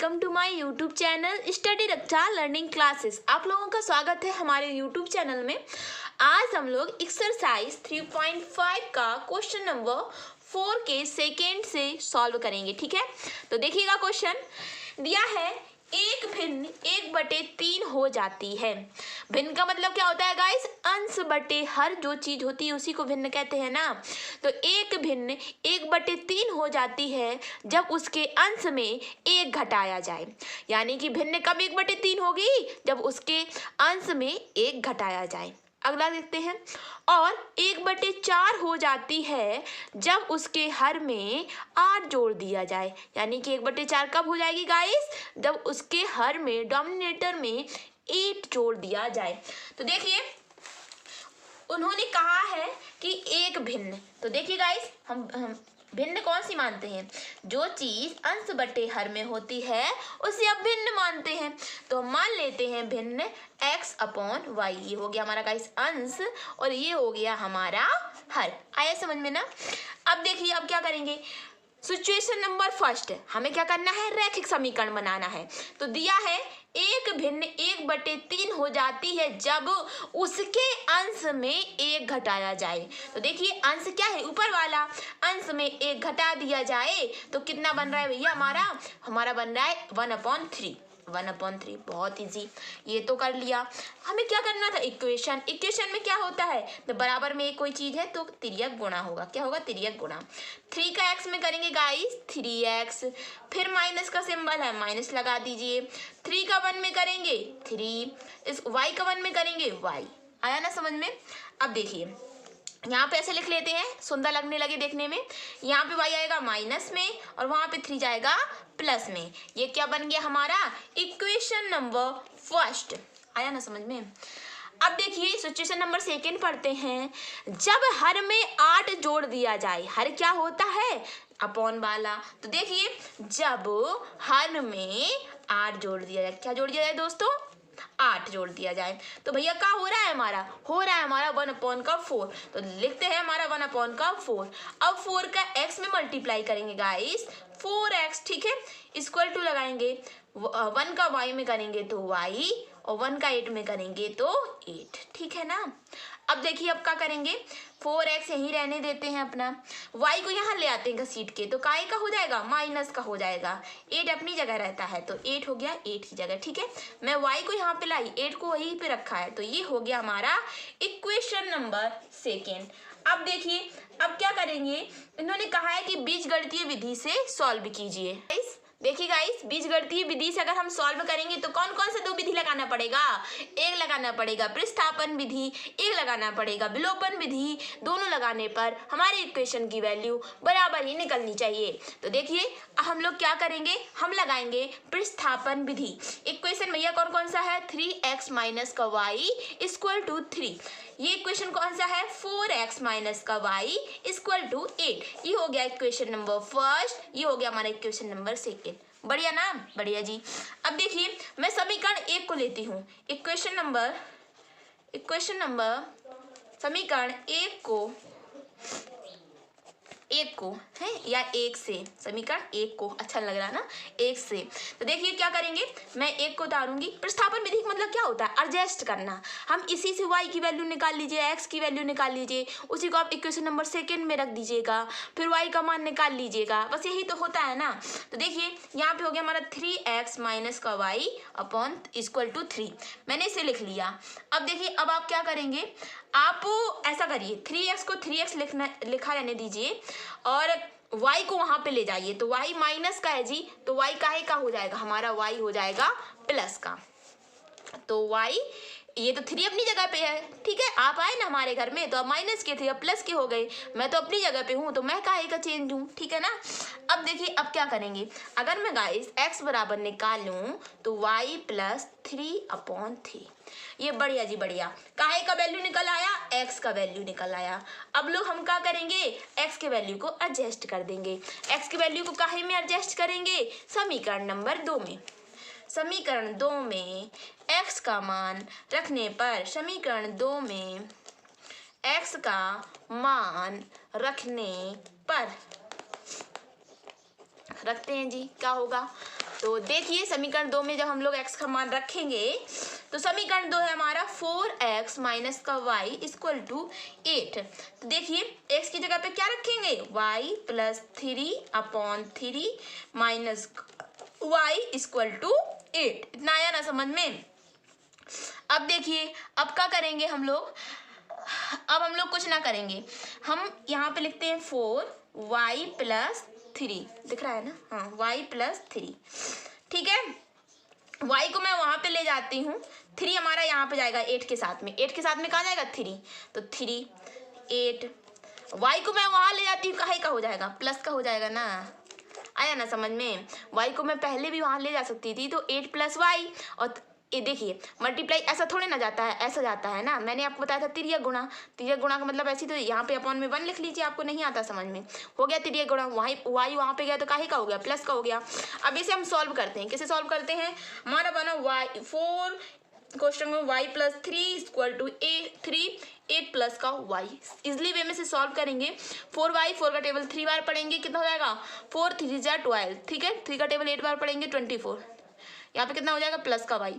Welcome to my YouTube channel study Raksha learning classes. आप लोगों का स्वागत है हमारे यूट्यूब चैनल में। आज हम लोग एक्सरसाइज 3.5 का क्वेश्चन नंबर 4 के सेकेंड से सॉल्व करेंगे। ठीक है, तो देखिएगा, क्वेश्चन दिया है एक भिन्न 1/3 हो जाती है। भिन्न का मतलब क्या होता है गाइस? अंश बटे हर जो चीज होती है उसी को भिन्न कहते हैं ना। तो एक भिन्न 1/3 हो जाती है जब उसके अंश में एक घटाया जाए। यानी कि भिन्न कब 1/3 होगी? जब उसके अंश में एक घटाया जाए। अगला देखते हैं। और 1/4 हो जाती है जब उसके हर में 8 जोड़ दिया जाए। यानी कि 1/4 कब हो जाएगी गाइस? जब उसके हर में डोमिनेटर में 8 जोड़ दिया जाए। तो देखिए, उन्होंने कहा है कि एक भिन्न, तो देखिए गाइस, हम भिन्न कौन सी मानते हैं? जो चीज अंश बटे हर में होती है उसे अब भिन्न मानते हैं। तो मान लेते हैं भिन्न x/y। ये हो गया हमारा गाइस अंश और ये हो गया हमारा हर। आया समझ में ना? अब देखिए, अब क्या करेंगे? सिचुएशन नंबर फर्स्ट, हमें क्या करना है? रैखिक समीकरण बनाना है। तो दिया है एक भिन्न 1/3 हो जाती है जब उसके अंश में एक घटाया जाए। तो देखिए, अंश क्या है? ऊपर वाला अंश में एक घटा दिया जाए तो कितना बन रहा है भैया? हमारा बन रहा है 1/3। 1/3 बहुत इजी, ये तो कर लिया। हमें क्या करना था? इक्वेशन में क्या होता है? तो बराबर में कोई चीज है तो तिर्यक गुणा होगा। क्या होगा? तिर्यक गुणा। 3 का x में करेंगे गाइस 3x, फिर माइनस का सिंबल है, माइनस लगा दीजिए। 3 का 1 में करेंगे 3, इस y का 1 में करेंगे y। आया ना समझ में? अब देखिए, यहाँ पे ऐसे लिख लेते हैं, सुंदर लगने लगे देखने में। यहाँ पे y आएगा माइनस में और वहां पे 3 जाएगा प्लस में। ये क्या बन गया हमारा? Equation number first. आया ना समझ में? अब देखिए, सिचुएशन नंबर सेकेंड पढ़ते हैं। जब हर में 8 जोड़ दिया जाए, हर क्या होता है? अपॉन वाला। तो देखिए, जब हर में 8 जोड़ दिया जाए, क्या जोड़ दिया जाए दोस्तों? 8 जोड़ दिया जाए। तो भैया क्या हो रहा है हमारा? हो रहा है हमारा 1/4। तो लिखते हैं हमारा 1/4। अब 4 का x में मल्टीप्लाई करेंगे गाइस, 4x। ठीक है, इक्वल टू लगाएंगे, 1 का y में करेंगे तो y और 1 का 8 में करेंगे तो 8। ठीक है ना? अब देखिए, अब क्या करेंगे? 4x यहीं रहने देते हैं अपना, y को यहाँ ले आते हैं घसीट के, तो काय का हो जाएगा? माइनस का हो जाएगा। 8 अपनी जगह रहता है तो 8 हो गया 8 की जगह। ठीक है, मैं y को यहाँ पे लाई, 8 को वहीं पे रखा है, तो ये हो गया हमारा इक्वेशन नंबर सेकेंड। अब देखिए, अब क्या करेंगे? इन्होंने कहा है कि बीजगणितीय विधि से सॉल्व कीजिए। देखिए गाइस, बीजगणितीय विधि से अगर हम सॉल्व करेंगे तो कौन कौन से 2 विधि लगाना पड़ेगा? एक लगाना पड़ेगा प्रतिस्थापन विधि, एक लगाना पड़ेगा विलोपन विधि। दोनों लगाने पर हमारे इक्वेशन की वैल्यू बराबर ही निकलनी चाहिए। तो देखिए, हम लोग क्या करेंगे? हम लगाएंगे प्रतिस्थापन विधि। इक्वेशन भैया कौन कौन सा है? 3x माइनस का y इक्वल टू 3। ये इक्वेशन कौन सा है? 4x माइनस का y इक्वल टू 8। ये हो गया इक्वेशन नंबर फर्स्ट, ये हो गया हमारा इक्वेशन नंबर सेकेंड। बढ़िया ना? बढ़िया जी। अब देखिए, मैं समीकरण 1 को लेती हूँ। समीकरण 1 को है या 1 से, समीकरण 1 को अच्छा लग रहा ना? 1 से। तो देखिए क्या करेंगे? मैं 1 को उतारूंगी। प्रतिस्थापन विधि का मतलब क्या होता है? एडजस्ट करना। हम इसी से y की वैल्यू निकाल लीजिए, x की वैल्यू निकाल लीजिए, उसी को आप इक्वेशन नंबर सेकेंड में रख दीजिएगा, फिर y का मान निकाल लीजिएगा। बस यही तो होता है ना? तो देखिए, यहाँ पे हो गया हमारा 3x माइनस का y अपॉन इक्वल टू 3। मैंने इसे लिख लिया। अब देखिए, अब आप क्या करेंगे? आप ऐसा करिए, 3x को 3x लिखा रहने दीजिए और y को वहां पे ले जाइए। तो y माइनस का है जी, तो y काहे का हो जाएगा? हमारा y हो जाएगा प्लस का। तो y, ये तो 3 अपनी जगह पे है। ठीक है, आप आए ना हमारे घर में तो अब माइनस के थे, अब प्लस के हो गए। मैं तो अपनी जगह पे हूँ तो मैं काहे का चेंज हूँ? ठीक है ना? अब देखिए, अब क्या करेंगे? अगर मैं गाइस x बराबर निकालूं तो y प्लस 3/3। ये बढ़िया जी बढ़िया। काहे का वैल्यू निकल आया? x का वैल्यू निकल आया। अब लोग हम क्या करेंगे? x के वैल्यू को एडजस्ट कर देंगे। x की वैल्यू को काहे में एडजस्ट करेंगे? समीकरण नंबर 2 में। समीकरण 2 में x का मान रखने पर, समीकरण 2 में x का मान रखने पर रखते हैं जी, क्या होगा? तो देखिए समीकरण 2 में जब हम लोग x का मान रखेंगे तो समीकरण 2 है हमारा 4x माइनस का y इक्वल टू 8। तो देखिए x की जगह पे क्या रखेंगे, y plus 3/3 minus y equal to 8। इतना आया ना समझ में। अब देखिए अब क्या करेंगे हम लोग, अब हम लोग कुछ ना करेंगे, हम यहाँ पे लिखते हैं 4y प्लस 3, दिख रहा है ना, हाँ y प्लस 3, ठीक है। y को मैं वहाँ पे ले जाती हूँ, 3 हमारा यहाँ पे जाएगा 8 के साथ में, 8 के साथ में कहाँ जाएगा 3, तो 3 8, y को मैं वहाँ ले जाती हूँ, काहे का हो जाएगा, प्लस का हो जाएगा ना, आया ना समझ में। y को मैं पहले भी वहाँ ले जा सकती थी, तो 8 प्लस y, और ये देखिए मल्टीप्लाई ऐसा थोड़े ना जाता है, ऐसा जाता है ना, मैंने आपको बताया था तिर्यक गुणा, तिर्यक गुणा का मतलब ऐसी, तो यहाँ पे अपॉन में 1 लिख लीजिए, आपको नहीं आता समझ में, हो गया तिर्यक गुणा, वाई वहाँ पे गया तो काहे का हो गया, प्लस का हो गया। अब इसे हम सॉल्व करते हैं, कैसे सॉल्व करते हैं, हमारा बना क्वेश्चन में y plus 3 equal to 8 plus का y, इजली वे में से सॉल्व करेंगे, 4y, 4 का टेबल 3 बार पढ़ेंगे, कितना हो जाएगा 4 3 जा 12, ठीक है, 3 का टेबल 8 बार पढ़ेंगे 24, यहाँ पे कितना हो जाएगा प्लस का y।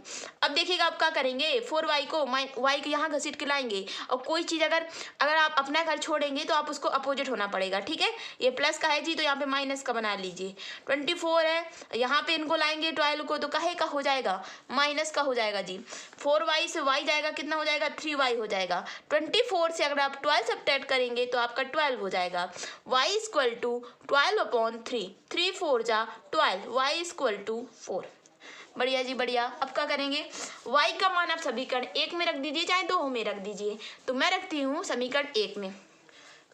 अब देखिएगा आप क्या करेंगे, 4y को y को यहाँ घसीट के लाएंगे, और कोई चीज़ अगर आप अपना घर छोड़ेंगे तो आप उसको अपोजिट होना पड़ेगा, ठीक है। ये प्लस का है जी, तो यहाँ पे माइनस का बना लीजिए, 24 है, यहाँ पे इनको लाएंगे 12 को, तो काहे का हो जाएगा, माइनस का हो जाएगा जी। 4y से y जाएगा, कितना हो जाएगा 3y हो जाएगा, 24 से अगर आप 12 सब्ट्रैक्ट करेंगे तो आपका 12 हो जाएगा, y इक्वल टू 12/3, 3 4 जा 12, y इक्वल टू 4। बढ़िया जी बढ़िया। अब क्या करेंगे, y का मान आप समीकरण 1 में रख दीजिए, चाहे 2 में रख दीजिए, तो मैं रखती हूँ समीकरण 1 में,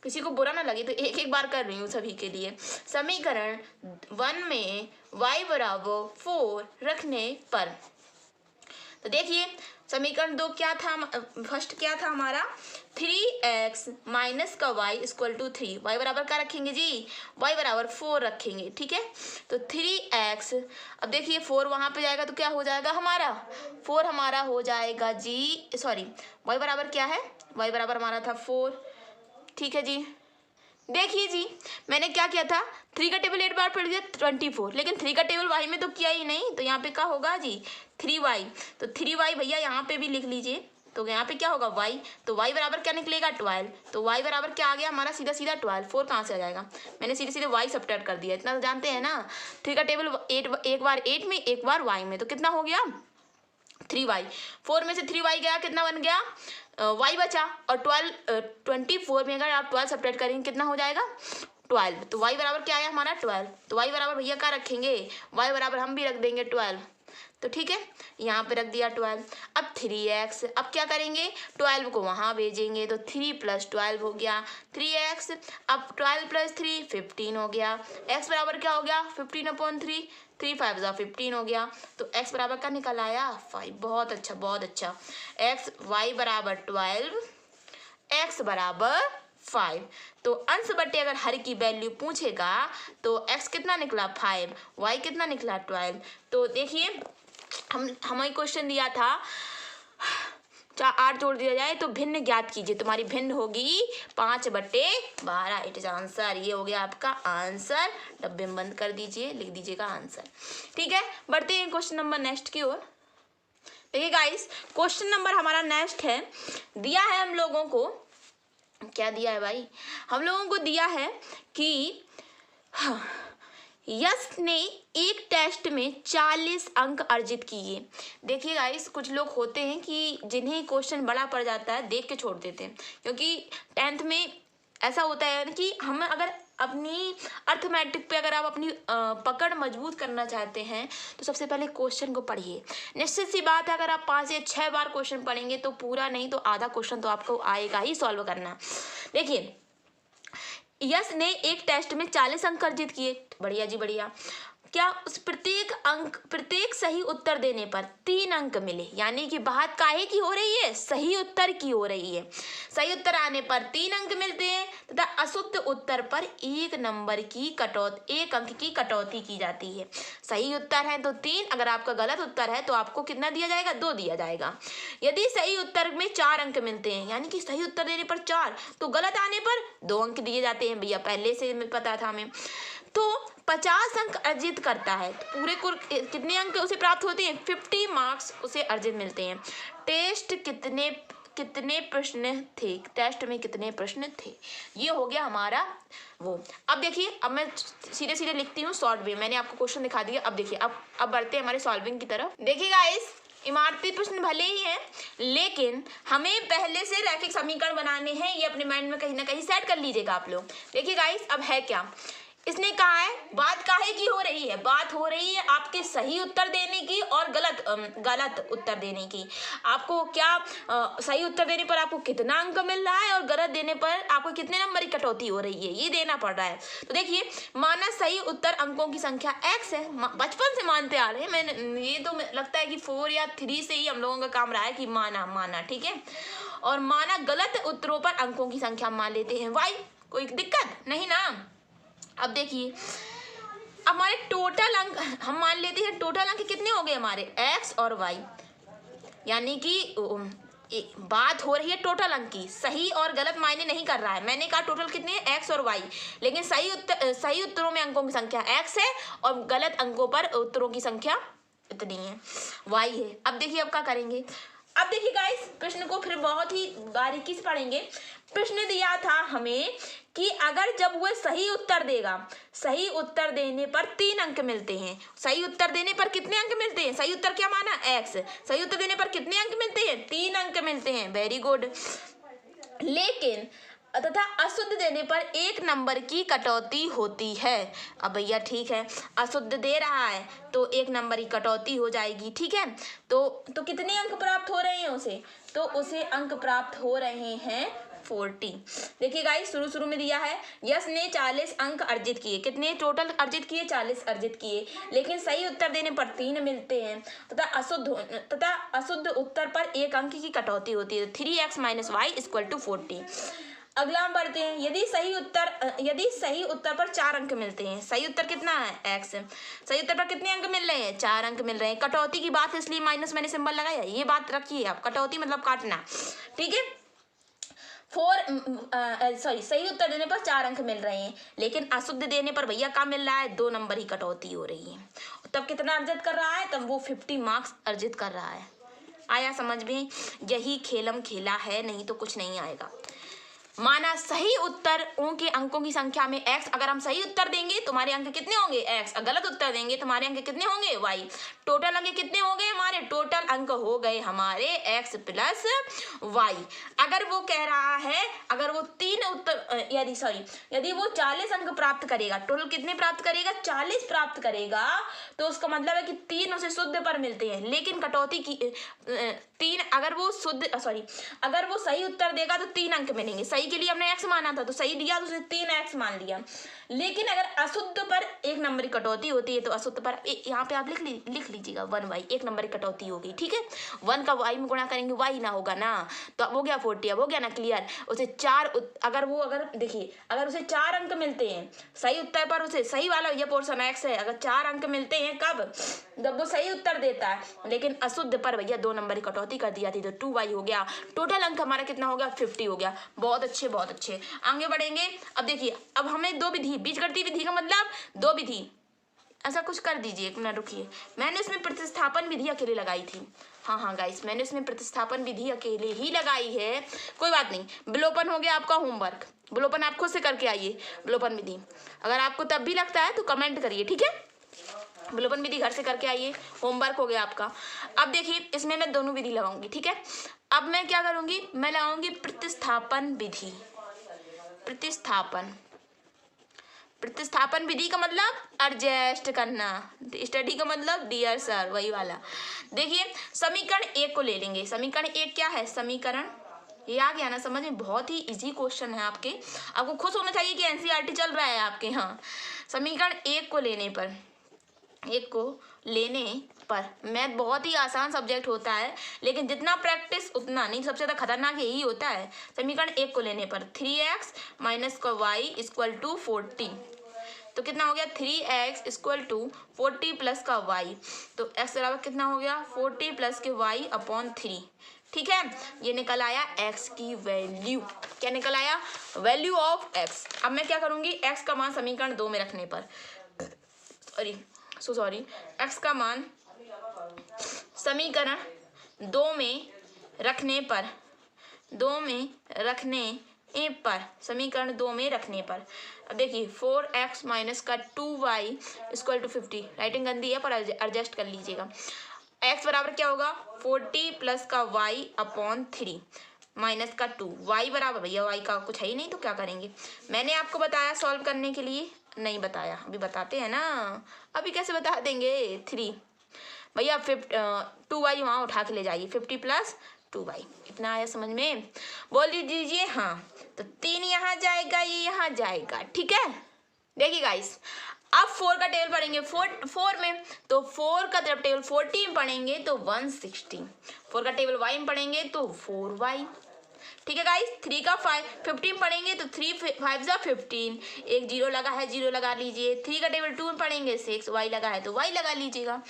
किसी को बुरा ना लगे तो एक एक बार कर रही हूँ सभी के लिए। समीकरण 1 में y बराबर 4 रखने पर, तो देखिए समीकरण 2 क्या था, फर्स्ट क्या था हमारा 3x माइनस का y इक्वल टू 3, y बराबर क्या रखेंगे जी, y बराबर 4 रखेंगे, ठीक है। तो 3x, अब देखिए 4 वहाँ पे जाएगा तो क्या हो जाएगा हमारा, 4 हमारा हो जाएगा जी, सॉरी y बराबर क्या है, y बराबर हमारा था 4, ठीक है जी। देखिए जी मैंने क्या किया था, 3 का टेबल 8 बार पढ़ दिया 24, लेकिन 3 का टेबल y में तो किया ही नहीं, तो यहाँ पे क्या होगा जी 3y, तो 3y भैया यहाँ पे भी लिख लीजिए, तो यहाँ पे क्या होगा y, तो y बराबर क्या निकलेगा 12, तो y बराबर क्या आ गया हमारा सीधा सीधा 12, 4 कहाँ से आ जाएगा, मैंने सीधे सीधे y सब्ट्रैक्ट कर दिया, इतना तो जानते हैं ना। 3 का टेबल 8 एक बार 8 में, एक बार y में, तो कितना हो गया 3y, 4 में से 3y गया, कितना बन गया y बचा, और 24 में अगर आप 12 सब्ट्रैक्ट करेंगे कितना हो जाएगा 12, तो y बराबर क्या आया हमारा 12, तो y बराबर भैया क्या रखेंगे, y बराबर हम भी रख देंगे 12, तो ठीक है यहाँ पे रख दिया 12। अब 3x, अब क्या करेंगे 12 को वहाँ भेजेंगे, तो 3 + 12 हो गया 3x, अब 12 + 3 15 हो गया, x बराबर क्या हो गया 15/3, 3 5 जा 15 हो गया, तो x बराबर का निकल आया 5। बहुत अच्छा बहुत अच्छा, y बराबर 12, x बराबर 5। तो अंश बटे अगर हर की वैल्यू पूछेगा तो x कितना निकला 5, y कितना निकला 12। तो देखिए हमें क्वेश्चन दिया था 8 जोड़ दिया जाए तो भिन्न ज्ञात कीजिए, तुम्हारी भिन्न होगी 5/12, इट इज आंसर। ये हो गया आपका आंसर, डब्बे में बंद कर दीजिए, लिख दीजिएगा आंसर, ठीक है। बढ़ते हैं क्वेश्चन नंबर नेक्स्ट की ओर। देखिए गाइस क्वेश्चन नंबर हमारा नेक्स्ट है, दिया है हम लोगों को, क्या दिया है भाई, हम लोगों को दिया है कि यश ने एक टेस्ट में 40 अंक अर्जित किए। देखिए गाइस कुछ लोग होते हैं कि जिन्हें क्वेश्चन बड़ा पड़ जाता है देख के छोड़ देते हैं, क्योंकि 10th में ऐसा होता है कि हम अगर अपनी अर्थमेटिक पे अगर आप अपनी पकड़ मजबूत करना चाहते हैं तो सबसे पहले क्वेश्चन को पढ़िए। निश्चित सी बात है अगर आप 5 या 6 बार क्वेश्चन पढ़ेंगे तो पूरा नहीं तो आधा क्वेश्चन तो आपको आएगा ही सॉल्व करना। देखिए यश ने एक टेस्ट में 40 अंक अर्जित किए, बढ़िया जी बढ़िया। क्या उस प्रत्येक सही उत्तर देने पर 3 अंक मिले, यानी कि बात काहे की हो रही है, सही उत्तर की हो रही है। सही उत्तर आने पर 3 अंक मिलते हैं तथा अशुद्ध उत्तर पर 1 अंक की कटौती की जाती है। सही उत्तर है तो 3, अगर आपका गलत उत्तर है तो आपको कितना दिया जाएगा 2 दिया जाएगा। यदि सही उत्तर में 4 अंक मिलते हैं, यानी कि सही उत्तर देने पर 4 तो गलत आने पर 2 अंक दिए जाते हैं, भैया पहले से पता था हमें। तो 50 अंक अर्जित करता है तो पूरे कुल कितने अंक उसे प्राप्त होते हैं? 50 मार्क्स उसे अर्जित मिलते हैं। टेस्ट कितने प्रश्न थे? टेस्ट में कितने प्रश्न थे? ये हो गया हमारा वो। अब देखिए, अब मैं सीधे सीधे लिखती हूँ शॉर्ट वे। मैंने आपको क्वेश्चन दिखा दिया। अब देखिए, अब बढ़ते हैं हमारे सॉल्विंग की तरफ। देखिए गाइस, इमारती प्रश्न भले ही हैं, लेकिन हमें पहले से रैखिक समीकरण बनाने हैं। ये अपने माइंड में कहीं ना कहीं सेट कर लीजिएगा आप लोग। देखिए गाइस, अब है क्या, इसने कहा है बात काहे की हो रही है? बात हो रही है आपके सही उत्तर देने की और गलत उत्तर देने की। आपको क्या सही उत्तर देने पर आपको कितना अंक मिल रहा है और गलत देने पर आपको कितने नंबर की कटौती हो रही है, ये देना पड़ रहा है। तो देखिए, माना सही उत्तर अंकों की संख्या x है, बचपन से मानते आ रहे हैं। मैंने ये तो लगता है कि 4 या 3 से ही हम लोगों का काम रहा है कि माना, ठीक है। और माना गलत उत्तरों पर अंकों की संख्या मान लेते हैं y। कोई दिक्कत नहीं ना। अब देखिए, हमारे टोटल अंक हम मान लेते हैं। टोटल अंक कितने हो गए हमारे? x और y, यानी कि बात हो रही है टोटल अंक की। सही और गलत मायने नहीं कर रहा है। मैंने कहा टोटल कितने हैं? x और y, लेकिन सही उत्तरों में अंकों की संख्या x है और गलत अंकों पर उत्तरों की संख्या इतनी है, y है। अब देखिए, अब क्या करेंगे? अब देखिए गाइस, प्रश्न को फिर बहुत ही बारीकी से पढ़ेंगे। प्रश्न दिया था हमें कि अगर जब वह सही उत्तर देगा, सही उत्तर देने पर 3 अंक मिलते हैं। सही उत्तर देने पर कितने अंक मिलते हैं? सही उत्तर क्या माना? x। सही उत्तर देने पर कितने अंक मिलते हैं? 3 अंक मिलते हैं। Very good. लेकिन तथा अशुद्ध देने पर 1 नंबर की कटौती होती है। अब भैया ठीक है, अशुद्ध दे रहा है तो 1 नंबर की कटौती हो जाएगी, ठीक है। तो कितने अंक प्राप्त हो रहे हैं उसे? तो उसे अंक प्राप्त हो रहे हैं 40। देखिए गाइस, शुरू में दिया है यश ने 40 अंक अर्जित किए। कितने टोटल अर्जित किए? 40 अर्जित किए, लेकिन सही उत्तर देने पर 3 मिलते हैं तथा अशुद्ध उत्तर पर 1 अंक की कटौती होती है। 3x - y = 40। अगला हम बढ़ते हैं। यदि सही उत्तर पर 4 अंक मिलते हैं। सही उत्तर कितना है? x। सही उत्तर पर कितने अंक मिल रहे हैं? 4 अंक मिल रहे हैं। कटौती की बात है इसलिए माइनस मैंने सिंबल लगाया। ये बात रखिए आप, कटौती मतलब काटना, ठीक है। सही उत्तर देने पर 4 अंक मिल रहे हैं, लेकिन अशुद्ध देने पर भैया क्या मिल रहा है? 2 नंबर की कटौती हो रही है। तब कितना अर्जित कर रहा है? तब वो 50 मार्क्स अर्जित कर रहा है। आया समझ में? यही खेलम खेला है, नहीं तो कुछ नहीं आएगा। माना सही उत्तरों के अंकों की संख्या में x। अगर हम सही उत्तर देंगे तुम्हारे अंक कितने होंगे? x। गलत उत्तर देंगे तुम्हारे अंक कितने होंगे? y। टोटल अंक कितने हो गए हमारे? टोटल अंक हो गए हमारे x + y। अगर वो कह रहा है, अगर वो 3 उत्तर यदि वो 40 अंक प्राप्त करेगा, टोटल कितने प्राप्त करेगा? 40 प्राप्त करेगा, तो उसका मतलब है कि 3 उसे शुद्ध पर मिलते हैं, लेकिन कटौती की 3। अगर वो सही उत्तर देगा तो 3 अंक मिलेंगे। सही के लिए हमने x माना था, तो सही दिया तो उसने 3x मान लिया। लेकिन अगर अशुद्ध पर 1 नंबर की कटौती होती है, तो अशुद्ध पर यहाँ पे आप लिख लीजिएगा 1y। 1 नंबर की कटौती होगी, ठीक है। 1 का y में गुणा करेंगे, y ना होगा ना, तो अब हो गया 40। अब हो गया ना क्लियर। उसे 4 देखिए, अगर उसे 4 अंक मिलते हैं सही उत्तर पर, उसे सही वाला ये पोर्शन x है, अगर 4 अंक मिलते हैं कब? जब वो सही उत्तर देता है, लेकिन अशुद्ध पर भैया 2 नंबर की कटौती कर दिया थी, तो 2y हो गया। टोटल अंक हमारा कितना हो गया? 50 हो गया। बहुत अच्छे। आगे बढ़ेंगे। अब देखिए, अब हमें 2 विधि, बीजगणितीय विधि का मतलब 2 विधि। ऐसा कुछ कर दीजिए, 1 मिनट रुकिए। मैंने उसमें प्रतिस्थापन विधि अकेले लगाई थी। हाँ गाइस, मैंने उसमें प्रतिस्थापन विधि अकेले ही लगाई है, कोई बात नहीं। विलोपन हो गया आपका होमवर्क। विलोपन आप खुद से करके आइए, विलोपन विधि। अगर आपको तब भी लगता है तो कमेंट करिए, ठीक है। विलोपन विधि घर से करके आइए, होमवर्क हो गया आपका। अब देखिए, इसमें मैं दोनों विधि लगाऊंगी, ठीक है। अब मैं क्या करूंगी? मैं लगाऊंगी प्रतिस्थापन विधि। प्रतिस्थापन विधि का मतलब एडजस्ट करना, स्टडी का मतलब डियर सर, वही वाला। देखिए, समीकरण 1 को ले लेंगे। समीकरण 1 क्या है? समीकरण, ये आ गया ना समझ में? बहुत ही इजी क्वेश्चन है आपको खुश होना चाहिए कि एनसीईआरटी चल रहा है आपके यहाँ। समीकरण 1 को लेने पर मैथ बहुत ही आसान सब्जेक्ट होता है, लेकिन जितना प्रैक्टिस उतना नहीं। सबसे ज़्यादा खतरनाक यही होता है। समीकरण 1 को लेने पर 3x - y = 40। तो कितना हो गया? 3x = 40 + y। तो x बराबर कितना हो गया? 40 + y/3, ठीक है, ये निकल आया x की वैल्यू। क्या निकल आया? Value of x। अब मैं क्या करूंगी, x का मान समीकरण 2 में रखने पर सॉरी x का मान समीकरण 2 में रखने पर समीकरण 2 में रखने पर अब देखिए 4x माइनस का 2y इक्वल टू 50। राइटिंग गंदी है पर एडजस्ट कर लीजिएगा। x बराबर क्या होगा, 40 प्लस का y अपॉन 3 माइनस का 2। y बराबर, भैया y का कुछ है ही नहीं तो क्या करेंगे। मैंने आपको बताया सॉल्व करने के लिए, नहीं बताया, अभी बताते हैं ना। अभी कैसे बता देंगे, 3 भैया 2y वहाँ उठा के ले जाइए, 50 प्लस 2y। इतना आया समझ में, बोल दीजिए हाँ। तो 3 यहाँ जाएगा, ये यहाँ जाएगा, ठीक है। देखिए गाइस, अब 4 का टेबल पढ़ेंगे 4 में, तो 4 का जब टेबल 40 में पढ़ेंगे तो 160। 4 का टेबल y में पढ़ेंगे तो 4y, ठीक है गाइस। 3 का 15 पढ़ेंगे तो 3 5 जा 15, एक 0 लगा है, 0 लगा लीजिए। 3 का टेबल 2 में पढ़ेंगे 6, y लगा है तो y लगा लीजिएगा।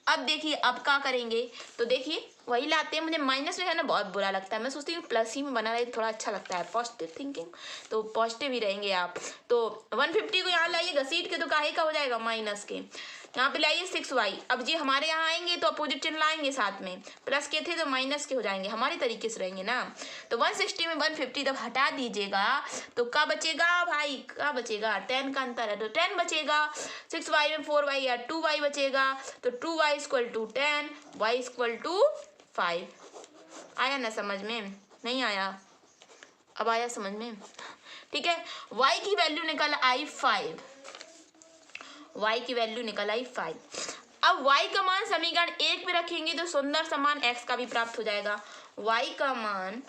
अब देखिए अब क्या करेंगे, तो देखिए वही लाते हैं। मुझे माइनस में है ना बहुत बुरा लगता है, मैं सोचती हूँ प्लस ही में बना रहे थोड़ा अच्छा लगता है, पॉजिटिव थिंकिंग, तो पॉजिटिव ही रहेंगे आप। तो 150 को यहाँ लाइए घसीट के, तो काहे का हो जाएगा माइनस के, यहाँ पे लाइए 6y। अब जी हमारे यहाँ आएंगे तो अपोजिट चिन्ह लाएंगे साथ में, प्लस के थे तो माइनस के हो जाएंगे, हमारे तरीके से रहेंगे ना। तो 160 में 150 जब हटा दीजिएगा तो क्या बचेगा भाई, क्या बचेगा, 10 का अंतर है तो 10 बचेगा। 6y में 4y या 2y बचेगा, तो 2y equal to 10, y equal to 5। आया ना समझ में, नहीं आया, अब आया समझ में, ठीक है। y की वैल्यू निकल आई 5, y की वैल्यू निकल आई 5। अब y का मान समीकरण 1 में रखेंगे तो सुंदर समान x का भी प्राप्त हो जाएगा। y का मान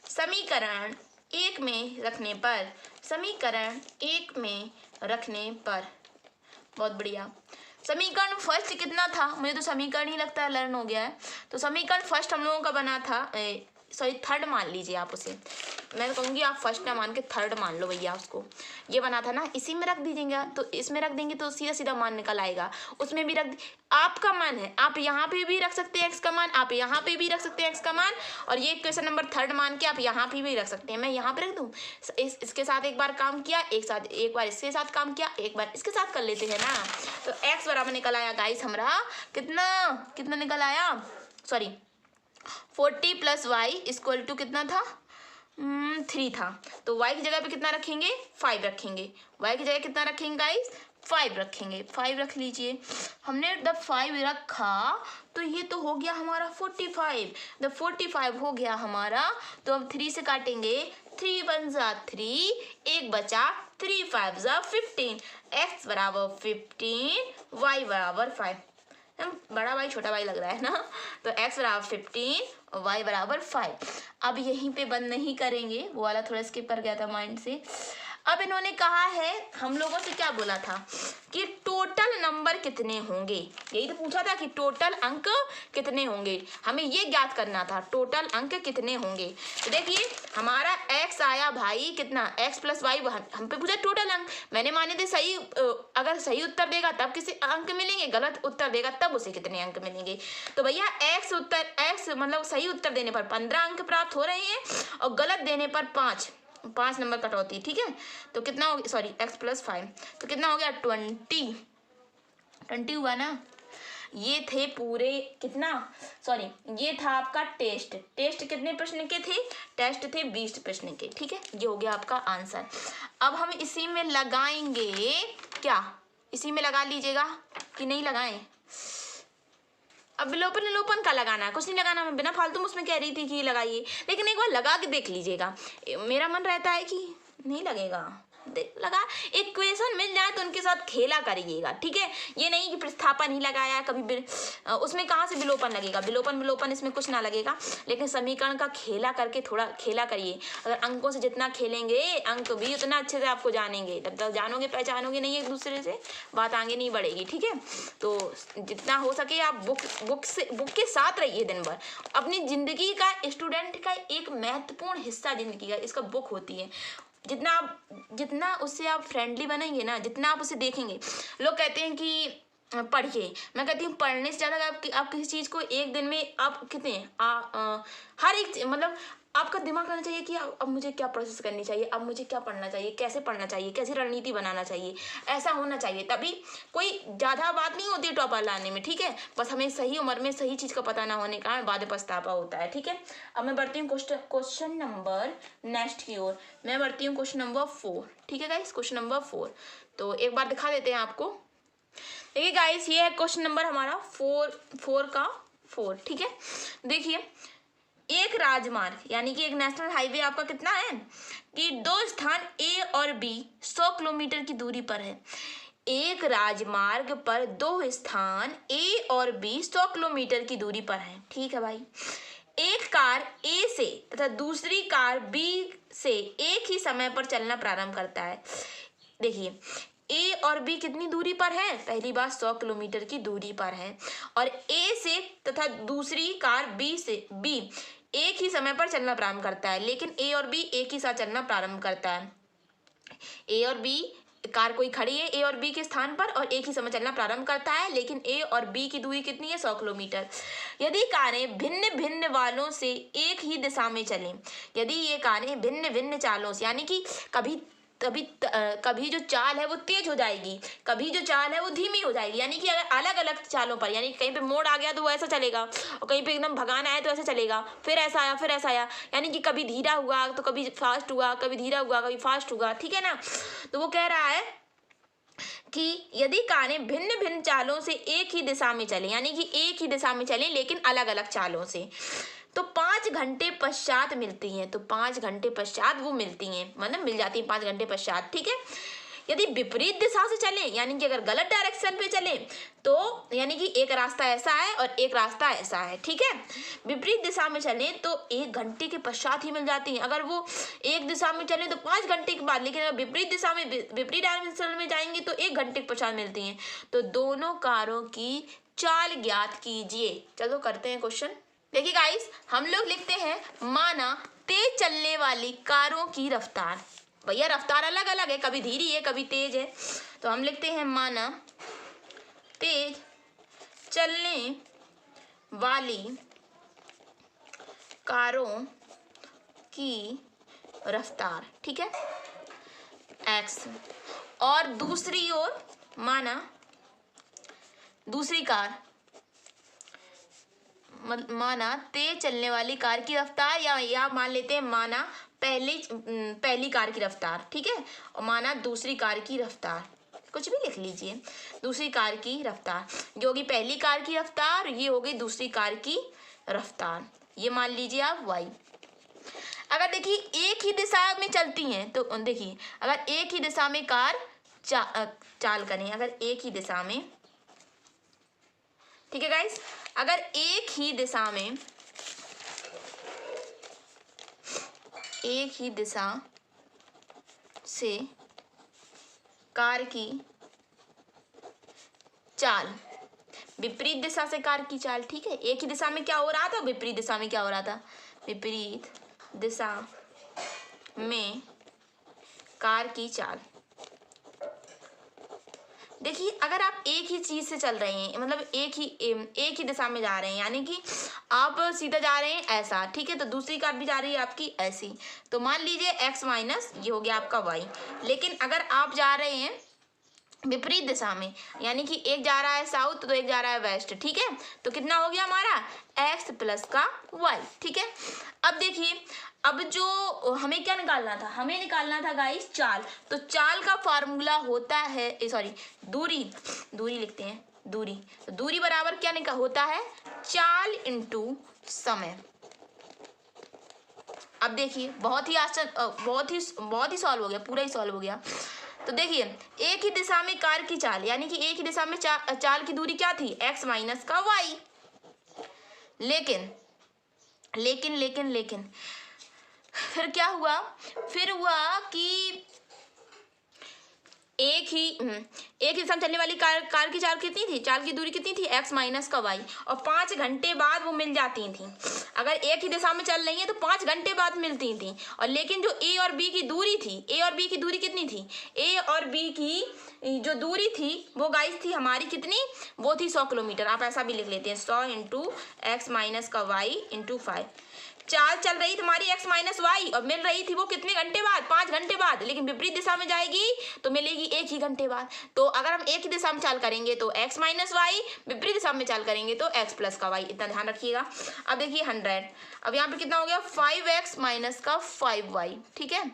समीकरण 1 में रखने पर, बहुत बढ़िया। समीकरण फर्स्ट कितना था, मुझे तो समीकरण ही लगता है लर्न हो गया है। तो समीकरण फर्स्ट हम लोगों का बना था, सॉरी थर्ड मान लीजिए आप उसे, मैं कहूँगी आप फर्स्ट ना मान के थर्ड मान लो भैया उसको। ये बना था ना, इसी में रख दीजिएगा, तो इसमें रख देंगे तो सीधा सीधा मान निकल आएगा। उसमें भी आपका मान है, आप यहाँ पे भी रख सकते हैं एक्स का मान, आप यहाँ पे भी रख सकते हैं एक्स का मान, और ये क्वेश्चन नंबर थर्ड मान के आप यहाँ पे भी रख सकते हैं। मैं यहाँ पे रख दूँ, इसके साथ एक बार काम किया, एक बार इसके साथ काम किया, एक बार इसके साथ कर लेते हैं ना। तो एक्स बराबर निकल आया गाइस हमारा कितना निकल आया, sorry 40 plus y equal to कितना था, 3 था। तो y की जगह पे कितना रखेंगे, 5 रखेंगे। y की जगह कितना रखेंगे गाइस, 5 रखेंगे, 5 रख लीजिए। हमने जब 5 रखा तो ये तो हो गया हमारा 45, जब 45 हो गया हमारा तो अब 3 से काटेंगे, 3 1 जा 3, एक बचा 3 5 जा 15, x बराबर 15, y बराबर 5। बड़ा भाई छोटा भाई लग रहा है ना। तो x बराबर 15 और y बराबर 5। अब यहीं पे बंद नहीं करेंगे, वो वाला थोड़ा स्किप कर गया था माइंड से। अब इन्होंने कहा है, हम लोगों से क्या बोला था कि टोटल नंबर कितने होंगे, यही तो पूछा था कि टोटल अंक कितने होंगे, हमें ये ज्ञात करना था टोटल अंक कितने होंगे। तो देखिए हमारा x आया भाई कितना, x प्लस वाई, हम पे पूछा टोटल अंक, मैंने माने थे सही, अगर सही उत्तर देगा तब किसी अंक मिलेंगे, गलत उत्तर देगा तब उसे कितने अंक मिलेंगे। तो भैया x मतलब सही उत्तर देने पर 15 अंक प्राप्त हो रहे हैं और गलत देने पर 5 नंबर कटौती, ठीक है। तो कितना हो गया, सॉरी x प्लस 5, तो कितना हो गया 20 हुआ ना। ये थे पूरे कितना, सॉरी ये था आपका टेस्ट कितने प्रश्न के थे, टेस्ट थे 20 प्रश्न के, ठीक है। ये हो गया आपका आंसर। अब हम इसी में लगाएंगे क्या, इसी में लगा लीजिएगा कि नहीं लगाएं। अब विलोपन का लगाना है, कुछ नहीं लगाना, मैं बिना फालतू में उसमें कह रही थी कि लगाइए, लेकिन एक बार लगा के देख लीजिएगा। मेरा मन रहता है कि नहीं लगेगा, लगा इक्वेशन मिल जाए तो उनके साथ खेला करिएगा, ठीक है। ये नहीं कि प्रतिस्थापन ही लगाया कभी, उसमें कहाँ से विलोपन लगेगा, विलोपन इसमें कुछ ना लगेगा, लेकिन समीकरण का खेला करके थोड़ा खेला करिए। अगर अंकों से जितना खेलेंगे अंक भी उतना अच्छे से आपको जानेंगे, तब तक जानोगे पहचानोगे नहीं एक दूसरे से, बात आगे नहीं बढ़ेगी, ठीक है। तो जितना हो सके आप बुक के साथ रहिए दिन भर। अपनी जिंदगी का, स्टूडेंट का एक महत्वपूर्ण हिस्सा जिंदगी का इसका बुक होती है। जितना उससे आप फ्रेंडली बनेंगे ना, जितना आप उसे देखेंगे, लोग कहते हैं कि पढ़िए। मैं कहती हूँ पढ़ने से ज़्यादा आप किसी चीज़ को एक दिन में आप कितने हर एक मतलब आपका दिमाग रहना चाहिए कि अब मुझे क्या प्रोसेस करनी चाहिए, अब मुझे क्या पढ़ना चाहिए, कैसे पढ़ना चाहिए, कैसी रणनीति बनाना चाहिए, ऐसा होना चाहिए। तभी कोई ज़्यादा बात नहीं होती टॉपर लाने में, ठीक है। बस हमें सही उम्र में सही चीज़ का पता ना होने का बाद में पछतावा होता है, ठीक है। अब मैं बढ़ती हूँ क्वेश्चन नंबर नेक्स्ट की ओर। मैं बढ़ती हूँ क्वेश्चन नंबर 4, ठीक है गाइस। क्वेश्चन नंबर 4 तो एक बार दिखा देते हैं आपको। देखिए गाइस, ये है क्वेश्चन नंबर हमारा 4, ठीक है। देखिए, एक राजमार्ग यानी कि एक नेशनल हाईवे आपका कितना है कि दो स्थान ए और बी 100 किलोमीटर की दूरी पर है। एक राजमार्ग पर दो स्थान ए और बी 100 किलोमीटर की दूरी पर है, ठीक है भाई। एक कार ए से तथा दूसरी कार बी से एक ही समय पर चलना प्रारंभ करता है। देखिए, ए और बी कितनी दूरी पर है, पहली बात 100 किलोमीटर की दूरी पर है। और ए से तथा दूसरी कार बी एक ही समय पर चलना प्रारंभ करता है। लेकिन ए और बी एक ही साथ चलना प्रारंभ करता है। ए और बी कार कोई खड़ी है ए और बी के स्थान पर और एक ही समय चलना प्रारंभ करता है, लेकिन ए और बी की दूरी कितनी है, 100 किलोमीटर। यदि कारें भिन्न भिन्न वालों से एक ही दिशा में चलें, यदि ये कारें भिन्न भिन्न चालों से यानी कि कभी जो चाल है वो तेज हो जाएगी, कभी जो चाल है वो धीमी हो जाएगी, यानी कि अगर अलग अलग चालों पर, यानी कहीं पे मोड़ आ गया तो वो ऐसा चलेगा और कहीं पे एकदम भगाना है तो ऐसा चलेगा, फिर ऐसा आया फिर ऐसा आया, यानी कि कभी धीरा हुआ तो कभी फास्ट हुआ, कभी धीरा हुआ कभी फास्ट हुआ, ठीक है ना। तो वो कह रहा है कि यदि कारें भिन्न भिन्न चालों से एक ही दिशा में चले, यानी कि एक ही दिशा में चले लेकिन अलग अलग चालों से, तो 5 घंटे पश्चात मिलती हैं। तो 5 घंटे पश्चात वो मिलती हैं, मतलब मिल जाती हैं 5 घंटे पश्चात, ठीक है। यदि विपरीत दिशा से चले, यानी कि अगर गलत डायरेक्शन पे चले तो यानी कि एक रास्ता ऐसा है और एक रास्ता ऐसा है, ठीक है। विपरीत दिशा में चले तो 1 घंटे के पश्चात ही मिल जाती हैं। अगर वो एक दिशा में चले तो 5 घंटे के बाद, लेकिन अगर विपरीत दिशा में विपरीत डायरेक्शन में जाएंगे तो 1 घंटे के पश्चात मिलती हैं। तो दोनों कारों की चाल ज्ञात कीजिए। चलो करते हैं क्वेश्चन। देखिए गाइस, हम लोग लिखते हैं माना तेज चलने वाली कारों की रफ्तार। भैया रफ्तार अलग अलग है, कभी धीरी है कभी तेज है। तो हम लिखते हैं माना तेज चलने वाली कारों की रफ्तार, ठीक है, x। और दूसरी ओर माना दूसरी कार, माना तेज चलने वाली कार की रफ्तार, या मान लेते हैं माना पहली कार की रफ्तार, ठीक है, और माना दूसरी कार की रफ्तार, कुछ भी लिख लीजिए। दूसरी कार की रफ्तार जो होगी पहली कार की रफ्तार, ये हो गई दूसरी कार की रफ्तार, ये मान लीजिए आप y। अगर देखिए एक ही दिशा में चलती हैं तो देखिए अगर एक ही दिशा में कार चाल करें, अगर एक ही दिशा में, ठीक है गाइस, अगर एक ही दिशा से कार की चाल, विपरीत दिशा से कार की चाल, ठीक है। एक ही दिशा में क्या हो रहा था, विपरीत दिशा में क्या हो रहा था, विपरीत दिशा में कार की चाल। देखिए अगर आप एक ही चीज से चल रहे हैं, मतलब एक ही दिशा में जा रहे हैं, यानी कि आप सीधा जा रहे हैं ऐसा, ठीक है, तो दूसरी कार भी जा रही है आपकी ऐसी, तो मान लीजिए x माइनस ये हो गया आपका y। लेकिन अगर आप जा रहे हैं विपरीत दिशा में, यानी कि एक जा रहा है साउथ तो एक जा रहा है वेस्ट, ठीक है, तो कितना हो गया हमारा x प्लस का y, ठीक है। अब देखिए अब जो हमें क्या निकालना था, हमें निकालना था गाइस चाल। तो चाल का फार्मूला होता है दूरी लिखते हैं, तो दूरी बराबर क्या होता है, चाल इंटू समय। अब देखिए बहुत ही सॉल्व हो गया, पूरा ही सॉल्व हो गया। तो देखिए एक ही दिशा में कार की चाल, यानी कि एक ही दिशा में चाल की दूरी क्या थी, x माइनस का y। लेकिन फिर क्या हुआ, फिर हुआ कि एक ही दिशा में चलने वाली कार की चाल कितनी थी, चाल की दूरी कितनी थी, x माइनस का y, और 5 घंटे बाद वो मिल जाती थी। अगर एक ही दिशा में चल रही है तो 5 घंटे बाद मिलती थी। और लेकिन जो a और b की दूरी थी, a और b की दूरी कितनी थी, a और b की जो दूरी थी वो गाइस थी हमारी कितनी, वो थी 100 किलोमीटर। आप ऐसा भी लिख लेते हैं 100 इंटू एक्स माइनस का वाई इंटू 5। चाल चल रही थी हमारी एक्स माइनस वाई और मिल रही थी वो कितने घंटे बाद, 5 घंटे बाद, लेकिन विपरीत दिशा में जाएगी तो मिलेगी 1 ही घंटे बाद। तो अगर हम एक ही दिशा में चाल करेंगे तो एक्स माइनस वाई, विपरीत दिशा में चाल करेंगे तो एक्स प्लस का वाई, इतना ध्यान रखिएगा। अब देखिए 100, अब यहाँ पे कितना हो गया 5x माइनस का 5y, ठीक है।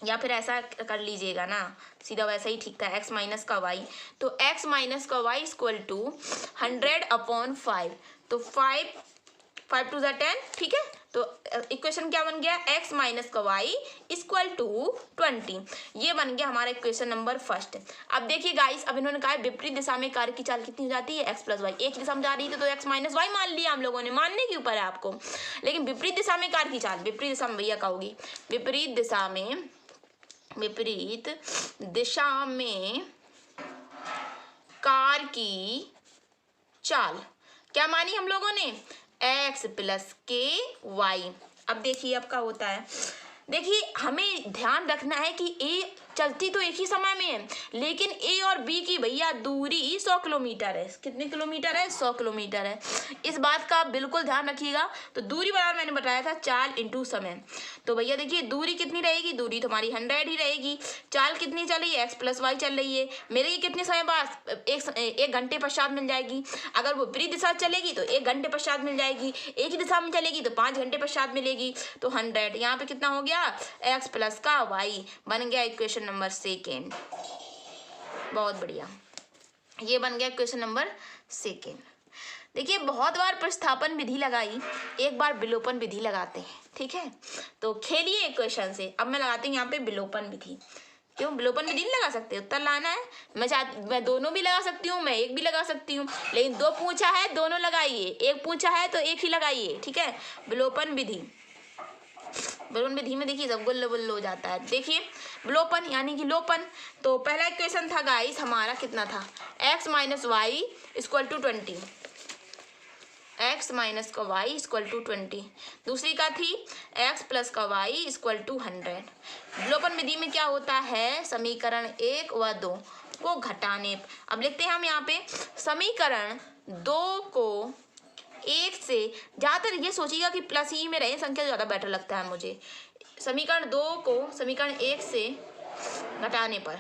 या फिर ऐसा कर लीजिएगा ना, सीधा वैसा ही ठीक था, x माइनस का y, तो x माइनस का y इक्वल टू 100/5, तो 5 टू 10, ठीक है। तो इक्वेशन क्या बन गया, x माइनस का y इक्वल टू 20, ये बन गया हमारा इक्वेशन नंबर फर्स्ट। अब देखिए गाइस, अब इन्होंने कहा विपरीत दिशा में कार्य की चाल कितनी हो जाती है, x प्लस वाई। एक दिशा में जा रही थी तो x माइनस वाई मान लिया हम लोगों ने, मानने के ऊपर है आपको, लेकिन विपरीत दिशा में कार्य की चाल, विपरीत दिशा में भैया का होगी, विपरीत दिशा में कार की चाल क्या मानी हम लोगों ने, x प्लस के वाई। अब देखिए अब क्या होता है, देखिए हमें ध्यान रखना है कि ए चलती तो एक ही समय में है, लेकिन ए और बी की भैया दूरी 100 किलोमीटर है। कितने किलोमीटर है, 100 किलोमीटर है, इस बात का बिल्कुल ध्यान रखिएगा। तो दूरी बराबर मैंने बताया था चाल इंटू समय, तो भैया देखिए दूरी कितनी रहेगी, दूरी तो हमारी 100 ही रहेगी। चाल कितनी चल रही है, एक्स प्लस वाई चल रही है, मेरे ये कितने समय बाद, एक घंटे पश्चात मिल जाएगी। अगर वो विपरीत दिशा चलेगी तो 1 घंटे पश्चात मिल जाएगी, एक ही दिशा में चलेगी तो 5 घंटे पश्चात मिलेगी। तो 100 यहाँ पे कितना हो गया, एक्स प्लस का वाई, बन गया इक्वेशन नंबर सेकेंड। बहुत बढ़िया, ये बन गया क्वेश्चन नंबर सेकेंड। देखिए बहुत बार प्रतिस्थापन विधि लगाई, एक बार विलोपन विधि लगाते हैं, ठीक है। तो खेलिए क्वेश्चन से। अब मैं लगाती हूँ यहाँ पे विलोपन विधि। क्यों विलोपन विधि नहीं लगा सकते, उत्तर लाना है। मैं दोनों भी लगा सकती हूँ, मैं एक भी लगा सकती हूँ, लेकिन 2 पूछा है दोनों लगाइए, एक पूछा है तो एक ही लगाइए, ठीक है। विलोपन विधि, विलोपन विधि में देखिए सब गुल्लो गुल्लो हो जाता है। देखिए विलोपन यानी कि लोपन, तो पहला इक्वेशन था गाइस हमारा कितना था, x minus y equal to 20, x minus का y इक्वल टू 20। दूसरी का थी x प्लस का y इक्वल टू 100। विलोपन विधि में क्या होता है, समीकरण 1 व 2 को घटाने, अब लिखते हैं हम यहाँ पे समीकरण 2 को 1 से, ज़्यादातर ये सोचिएगा कि प्लस ही में रहे संख्या, ज़्यादा बेटर लगता है मुझे। समीकरण 2 को समीकरण 1 से घटाने पर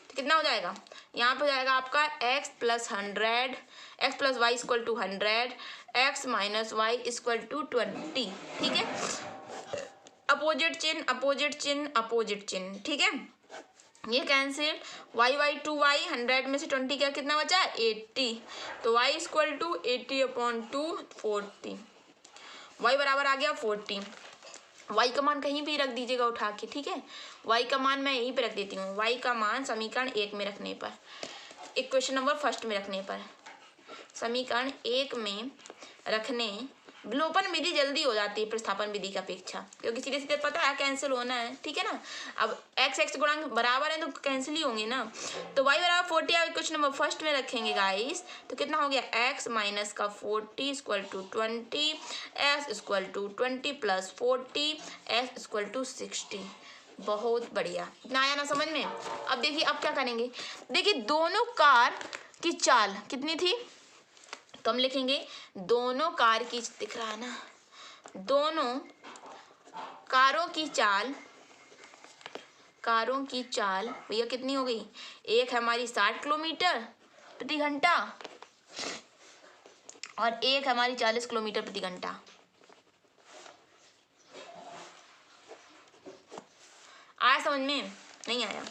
तो कितना हो जाएगा, यहाँ पे हो जाएगा आपका x plus 100, x plus y equal to 100, x minus y equal to 20, ठीक है। अपोजिट चिन्ह अपोजिट चिन्ह अपोजिट चिन्ह, ठीक है, ये कैंसिल, y 2y, 100 में से 20 क्या कितना बचा, 80, तो y इक्वल टू 80/2 40, y बराबर आ गया 40। y का मान कहीं भी रख दीजिएगा उठा के, ठीक है। y का मान मैं यहीं पे रख देती हूँ, y का मान समीकरण 1 में रखने पर, इक्वेशन नंबर फर्स्ट में रखने पर, समीकरण 1 में रखने, विलोपन विधि जल्दी हो जाती है प्रतिस्थापन विधि की अपेक्षा, क्योंकि सीधे सीधे पता है कैंसिल होना है, ठीक है ना। अब x गुणांक बराबर है तो कैंसिल ही होंगे ना, तो y बराबर 40 आप क्वेश्चन नंबर फर्स्ट में रखेंगे गाइस, तो कितना हो गया, x माइनस का 40 equal to 20, s equal to 20 plus 40, s equal to 60। बहुत बढ़िया, इतना आया ना समझ में। अब देखिए अब क्या करेंगे, देखिए दोनों कार की चाल कितनी थी, तो हम लिखेंगे दोनों कार की, दिख रहा है ना, दोनों कारों की चाल भैया कितनी हो गई, एक है हमारी 60 किलोमीटर प्रति घंटा और एक है हमारी 40 किलोमीटर प्रति घंटा। आया समझ में, नहीं आया,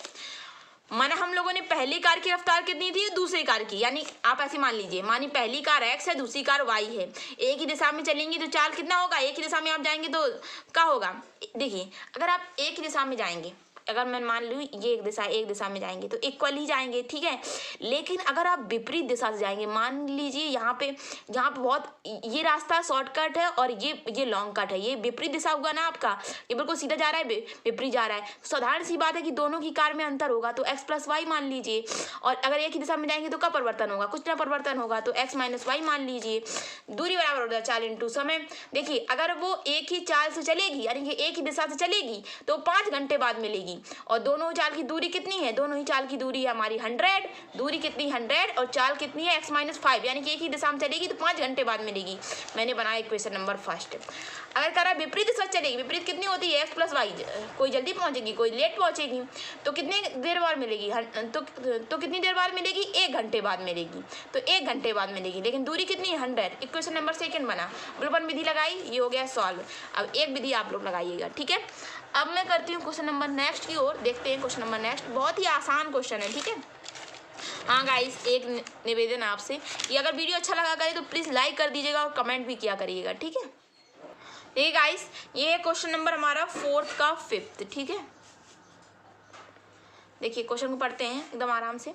माने हम लोगों ने पहली कार की रफ्तार कितनी थी, दूसरी कार की, यानी आप ऐसे मान लीजिए, मानी पहली कार x है दूसरी कार y है, एक ही दिशा में चलेंगी तो चाल कितना होगा, एक ही दिशा में आप जाएंगे तो क्या होगा। देखिए अगर आप एक ही दिशा में जाएंगे अगर मैं मान लूँ ये एक दिशा में जाएंगे तो इक्वल ही जाएंगे, ठीक है। लेकिन अगर आप विपरीत दिशा से जाएंगे, मान लीजिए यहाँ पे बहुत ये रास्ता शॉर्टकट है और ये लॉन्ग कट है, ये विपरीत दिशा होगा ना आपका, ये बिल्कुल सीधा जा रहा है, विपरीत जा रहा है। साधारण सी बात है कि दोनों की कार में अंतर होगा, तो x प्लस वाई मान लीजिए। और अगर एक ही दिशा में जाएंगे तो क्या परिवर्तन होगा, कुछ ना परिवर्तन होगा, तो x माइनस वाई मान लीजिए। दूरी बराबर हो जाए चाल इंटू समय। देखिए अगर वो एक ही चाल से चलेगी, यानी कि एक ही दिशा से चलेगी, तो 5 घंटे बाद मिलेगी। और दोनों चाल की दूरी कितनी है, दोनों ही चाल की दूरी है हमारी 100, दूरी कितनी 100 और चाल कितनी है x माइनस 5, यानी कि एक ही दिशा में चलेगी तो 5 घंटे बाद मिलेगी। मैंने बनाया क्वेश्चन नंबर फर्स्ट। अगर कह रहा है विपरीत दिशा चलेगी, विपरीत कितनी होती है x प्लस वाई, कोई जल्दी पहुंचेगी कोई लेट पहुंचेगी, तो कितने देर बाद मिलेगी, तो कितनी देर बाद मिलेगी, 1 घंटे बाद मिलेगी, तो 1 घंटे बाद मिलेगी। लेकिन दूरी कितनी है 100। इक्वेशन नंबर सेकंड बना, विलोपन विधि लगाई, ये हो गया सॉल्व। अब एक विधि आप लोग लगाइएगा, ठीक है। अब मैं करती हूँ क्वेश्चन नंबर नेक्स्ट की ओर, देखते हैं क्वेश्चन नंबर नेक्स्ट। बहुत ही आसान क्वेश्चन है, ठीक है। हाँ गाइस, एक निवेदन आपसे कि अगर वीडियो अच्छा लगा करे तो प्लीज़ लाइक कर दीजिएगा और कमेंट भी किया करिएगा, ठीक है। देखिए गाइस, ये है क्वेश्चन नंबर हमारा 4th का 5th, ठीक है। देखिए क्वेश्चन को पढ़ते हैं एकदम आराम से।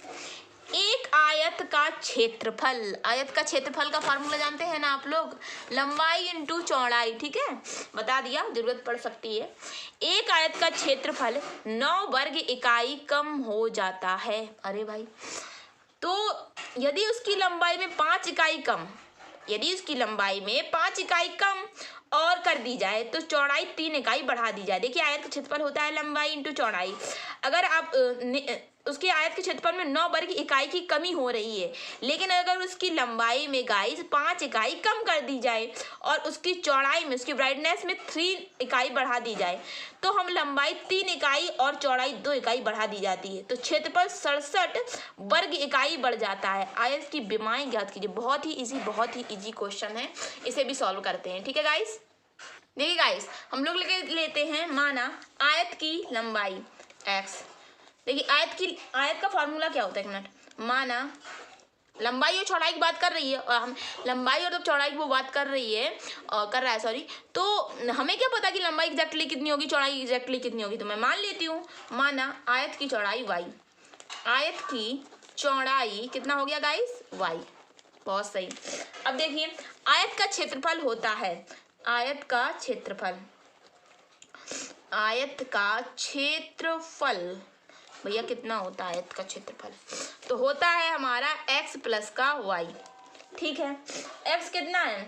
एक आयत का क्षेत्रफल, आयत का क्षेत्रफल का फार्मूला जानते हैं ना आप लोग, लंबाई इंटू चौड़ाई, ठीक है, बता दिया, जरूरत पड़ सकती है। एक आयत का क्षेत्रफल 9 वर्ग इकाई कम हो जाता है। अरे भाई, तो यदि उसकी लंबाई में 5 इकाई कम, यदि उसकी लंबाई में 5 इकाई कम और कर दी जाए तो चौड़ाई 3 इकाई बढ़ा दी जाए। देखिए आयत का क्षेत्रफल होता है लंबाई इंटू चौड़ाई। अगर आप उसके आयत के क्षेत्रफल में 9 वर्ग इकाई की कमी हो रही है, लेकिन अगर उसकी लंबाई में गाइस 5 इकाई कम कर दी जाए और उसकी चौड़ाई में, उसकी ब्राइटनेस में 3 इकाई बढ़ा दी जाए, तो हम लंबाई 3 इकाई और चौड़ाई 2 इकाई बढ़ा दी जाती है, तो क्षेत्रफल 67 वर्ग इकाई बढ़ जाता है। आयत की विमाएं ज्ञात कीजिए। बहुत ही इजी क्वेश्चन है, इसे भी सॉल्व करते हैं, ठीक है गाइस। देखिए गाइस, हम लोग लेते हैं, माना आयत की लंबाई x। देखिए आयत का फॉर्मूला क्या होता है, एक मिनट। माना लंबाई और चौड़ाई की बात कर रही है, और हम लंबाई और चौड़ाई की वो बात कर रही है, कर रहा है सॉरी, तो हमें क्या पता कि लंबाई एग्जैक्टली कितनी होगी, चौड़ाई एग्जैक्टली कितनी होगी। तो मैं मान लेती हूँ, माना आयत की चौड़ाई y, आयत की चौड़ाई कितना हो गया गाइस, y। बहुत सही। अब देखिए आयत का क्षेत्रफल होता है, आयत का क्षेत्रफल भैया कितना होता है आयत का क्षेत्रफल, तो होता है हमारा x प्लस का y, ठीक है। x कितना है,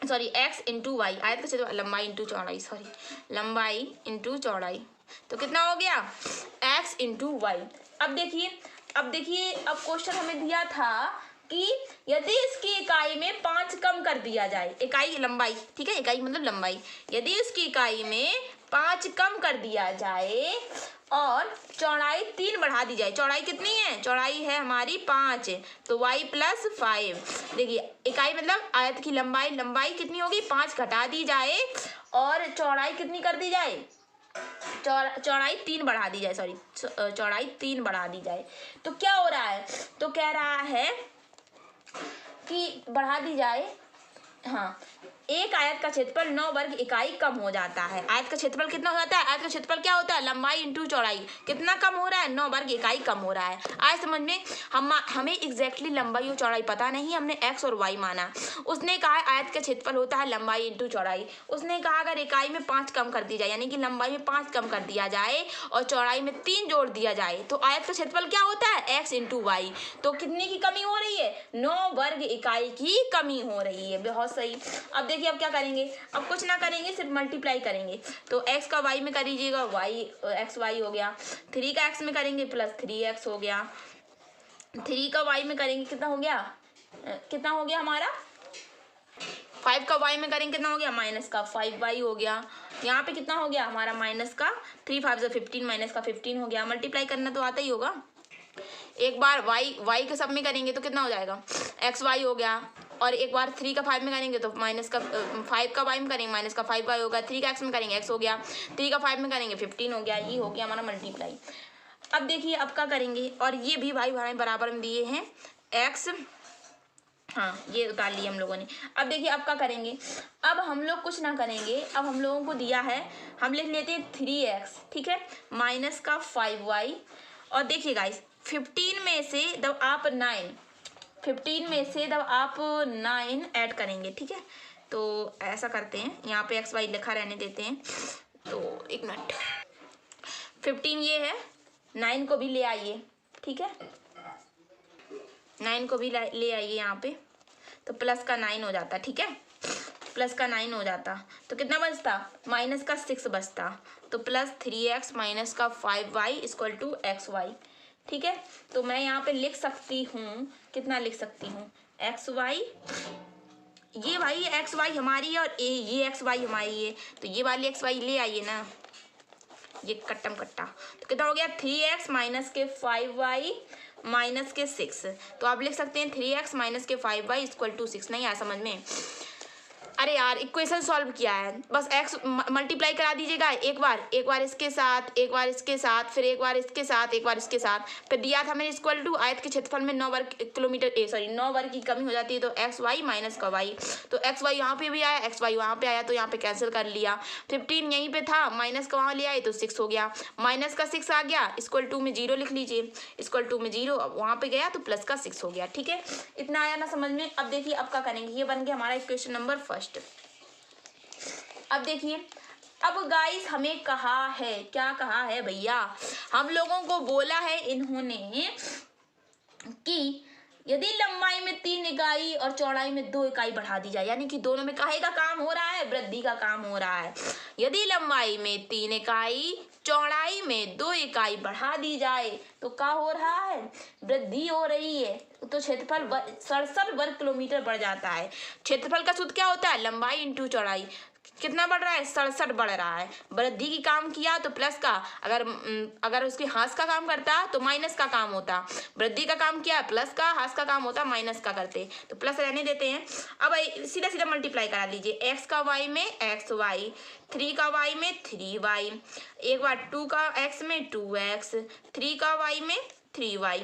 सॉरी x इंटू वाई, आयत का क्षेत्रफल लंबाई इंटू चौड़ाई, सॉरी लंबाई इंटू चौड़ाई, तो कितना हो गया x इंटू वाई। अब देखिए अब क्वेश्चन हमें दिया था कि यदि इसकी इकाई में 5 कम कर दिया जाए, इकाई लंबाई, ठीक है, इकाई मतलब लंबाई, यदि उसकी इकाई में 5 कम कर दिया जाए और चौड़ाई 3 बढ़ा दी जाए। चौड़ाई कितनी है, चौड़ाई है हमारी 5, तो y प्लस 5। देखिए इकाई मतलब आयत की लंबाई कितनी होगी, 5 घटा दी जाए और चौड़ाई कितनी कर दी जाए, चौड़ाई 3 बढ़ा दी जाए, सॉरी चौड़ाई 3 बढ़ा दी जाए। तो क्या हो रहा है, तो कह रहा है कि बढ़ा दी जाए, हाँ, एक आयत का क्षेत्रफल 9 वर्ग इकाई कम हो जाता है। आयत का क्षेत्रफल कितना हो जाता है, आयत का क्षेत्रफल क्या होता है, लंबाई इंटू चौड़ाई, कितना कम हो रहा है, 9 वर्ग इकाई कम हो रहा है। आज समझ में, हमें एग्जैक्टली लंबाई और चौड़ाई पता नहीं, हमने x और y माना। उसने कहा आयत का क्षेत्रफल होता है लंबाई इंटू चौड़ाई, उसने कहा अगर इकाई में 5 कम कर दी जाए, यानी कि लंबाई में 5 कम कर दिया जाए और चौड़ाई में 3 जोड़ दिया जाए, तो आयत का क्षेत्रफल क्या होता है, x इंटू वाई। तो कितने की कमी हो रही है, 9 वर्ग इकाई की कमी हो रही है। बहुत सही। अब देखिए अब क्या करेंगे, अब कुछ ना करेंगे, सिर्फ मल्टीप्लाई करेंगे। तो x का y में कर दीजिएगा, x y हो गया, 3 का x में करेंगे प्लस 3x हो गया, 3 का y में करेंगे कितना हो गया हमारा, 5 का y में करेंगे कितना हो गया, माइनस का 5y हो गया। यहाँ पे कितना हो गया हमारा, माइनस का 3 5 15, माइनस का 15 हो गया। मल्टीप्लाई करना तो आता ही होगा। एक बार y के सब में करेंगे तो कितना हो जाएगा, xy हो गया, और एक बार 3 का 5 में करेंगे तो माइनस का 5 का y में करेंगे माइनस का 5y होगा, 3 का x में करेंगे x हो गया, 3 का 5 में करेंगे 15 हो गया। ये हो गया हमारा मल्टीप्लाई। अब देखिए अब क्या करेंगे, और ये भी भाई बराबर में दिए हैं x हाँ ये उतार लिया हम लोगों ने। अब देखिए अब क्या करेंगे, अब हम लोग कुछ ना करेंगे, अब हम लोगों को दिया है, हम लिख लेते हैं 3x, ठीक है, माइनस का 5y। और देखिए गाइस 15 में से जब आप 9 ऐड करेंगे, ठीक है, तो ऐसा करते हैं, यहाँ पे xy लिखा रहने देते हैं, तो एक मिनट, 15 ये है, 9 को भी ले आइए, ठीक है, 9 को भी ले आइए यहाँ पे, तो प्लस का 9 हो जाता, ठीक है, प्लस का 9 हो जाता, तो कितना बचता, माइनस का 6 बचता, तो प्लस 3x माइनस का 5y इक्वल टू xy, ठीक है। तो मैं यहाँ पे लिख सकती हूँ, कितना लिख सकती हूँ, xy, ये भाई xy हमारी है और ये xy हमारी है, तो ये वाली xy ले आइए ना, ये कट्टम कट्टा, तो कितना हो गया 3x माइनस के 5y माइनस के 6, तो आप लिख सकते हैं 3x माइनस के 5y इक्वल टू 6। नहीं आया समझ में? अरे यार इक्वेशन सॉल्व किया है, बस x मल्टीप्लाई करा दीजिएगा, एक बार इसके साथ, एक बार इसके साथ, फिर एक बार इसके साथ, एक बार इसके साथ, फिर दिया था मैंने इक्वल टू आयत के क्षेत्रफल में 9 वर्ग किलोमीटर 9 वर्ग की कमी हो जाती है, तो एक्स वाई माइनस का वाई, तो एक्स वाई यहाँ पे भी आया, एक्स वाई वहाँ पे आया, तो यहाँ पे कैंसिल कर लिया, 15 यहीं पे था, माइनस का वहाँ ले आए तो 6 हो गया, माइनस का 6 आ गया, इक्वल टू में 0 लिख लीजिए, इक्वल टू में 0 वहाँ पे गया तो प्लस का 6 हो गया, ठीक है, इतना आया ना समझ में। अब देखिए अब क्या करेंगे, ये बन गया हमारा इक्वेशन नंबर फर्स्ट। अब देखिए अब गाइस हमें कहा है, क्या कहा है भैया, हम लोगों को बोला है इन्होंने कि यदि लंबाई में 3 इकाई और चौड़ाई में 2 इकाई बढ़ा दी जाए, यानी कि दोनों में काहे का काम हो रहा है, वृद्धि का काम हो रहा है। यदि लंबाई में 3 इकाई चौड़ाई में 2 इकाई बढ़ा दी जाए तो क्या हो रहा है, वृद्धि हो रही है, तो क्षेत्रफल 67 वर्ग किलोमीटर बढ़ जाता है। क्षेत्रफल का सूत्र क्या होता है, लंबाई इंटू चौड़ाई, कितना बढ़ रहा है, 67 बढ़ रहा है, वृद्धि की काम किया तो प्लस का, अगर उसके हाथ का काम करता तो माइनस का काम होता, वृद्धि का काम किया प्लस का, हाथ का काम होता माइनस का करते, तो प्लस रहने देते हैं। अब सीधा सीधा मल्टीप्लाई करा लीजिए, एक्स का वाई में एक्स वाई, 3 का वाई में 3y, एक बार 2 का एक्स में 2x, 3 का वाई में 3y,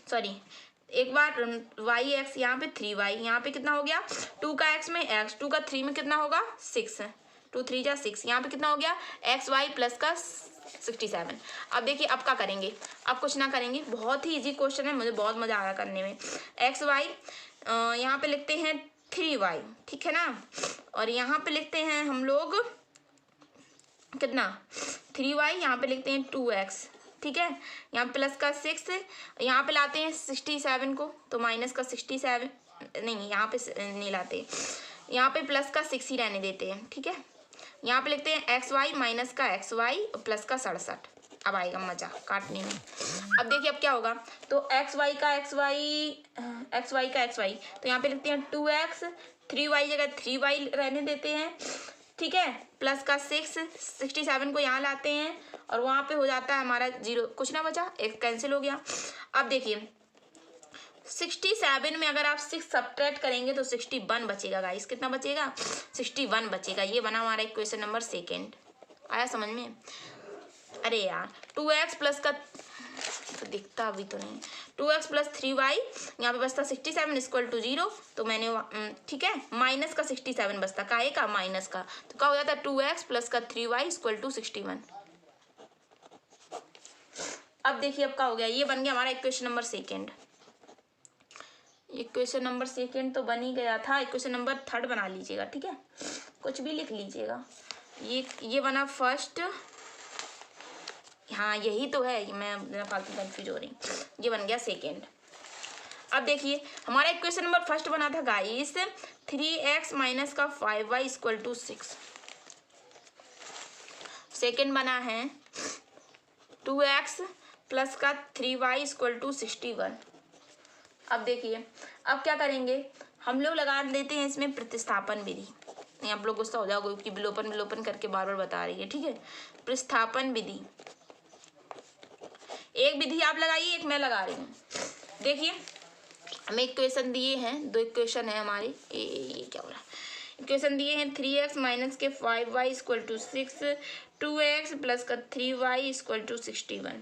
सॉरी एक बार वाई एक्स यहाँ पे 3y, यहाँ पे कितना हो गया, 2 का x में x, 2 का 3 में कितना होगा 6, 2 3 जा 6, यहाँ पे कितना हो गया एक्स वाई प्लस का 67। अब देखिए अब क्या करेंगे, अब कुछ ना करेंगे, बहुत ही इजी क्वेश्चन है, मुझे बहुत मजा आया करने में। एक्स वाई यहाँ पे लिखते हैं 3y, ठीक है ना, और यहाँ पे लिखते हैं हम लोग कितना 3y, यहाँ पे लिखते हैं 2x, ठीक है, यहाँ प्लस का 6, यहाँ पे लाते हैं 67 को, तो माइनस का 67 नहीं, यहाँ पे नहीं लाते, यहाँ पे प्लस का 6 ही रहने देते हैं, ठीक है, यहाँ पे लिखते हैं एक्स वाई माइनस का एक्स वाई प्लस का 67। अब आएगा मजा काटने में। अब देखिए अब क्या होगा, तो एक्स वाई का एक्स वाई तो यहाँ पे लिखते हैं 2x, 3y जगह 3y रहने देते हैं, ठीक है, प्लस का 67 को यहाँ लाते हैं और वहाँ पे हो जाता है हमारा 0, कुछ ना बचा, एक कैंसिल हो गया। अब देखिए 67 में अगर आप 6 सब्ट्रैक्ट करेंगे तो 61 बचेगा गाइस, कितना बचेगा 61 बचेगा। ये बना हमारा इक्वेशन नंबर सेकेंड, आया समझ में? अरे यार 2x प्लस का तो दिखता अभी तो नहीं, 2x प्लस 3y, यहाँ पे बचता 67 इक्वल टू 0, तो मैंने ठीक है माइनस का 67 बचता, काहे का माइनस का, तो क्या हो जाता 2x प्लस का 3y इक्वल टू 61। अब देखिए अब क्या हो गया, ये बन गया हमारा equation number second. Equation number second तो बन ही गया था, इक्वेशन नंबर थर्ड बना लीजिएगा, ठीक है, कुछ भी लिख लीजिएगा। ये बना फर्स्ट, हाँ यही तो है, मैं फालतू कंफ्यूज हो रही, ये बन गया सेकेंड। अब देखिए हमारा इक्वेशन नंबर फर्स्ट बना था गाइस 3x माइनस का 5y इक्वल टू 6, सेकेंड बना है 2x प्लस का 3y इक्वल टू 61। अब देखिए अब क्या करेंगे, हम लोग लगा देते हैं इसमें प्रतिस्थापन विधि, नहीं आप लोग गुस्सा हो जाओगे क्योंकि विलोपन करके बार बार बता रही है, ठीक है, प्रतिस्थापन विधि, एक विधि आप लगाइए एक मैं लगा रही हूँ। देखिए हमें इक्वेशन दिए हैं, 2 इक्वेशन है हमारी, ये क्या हो रहा है, इक्वेशन दिए हैं 3x माइनस के 5y equal to 6, 2x plus का 3y इक्वल टू 61।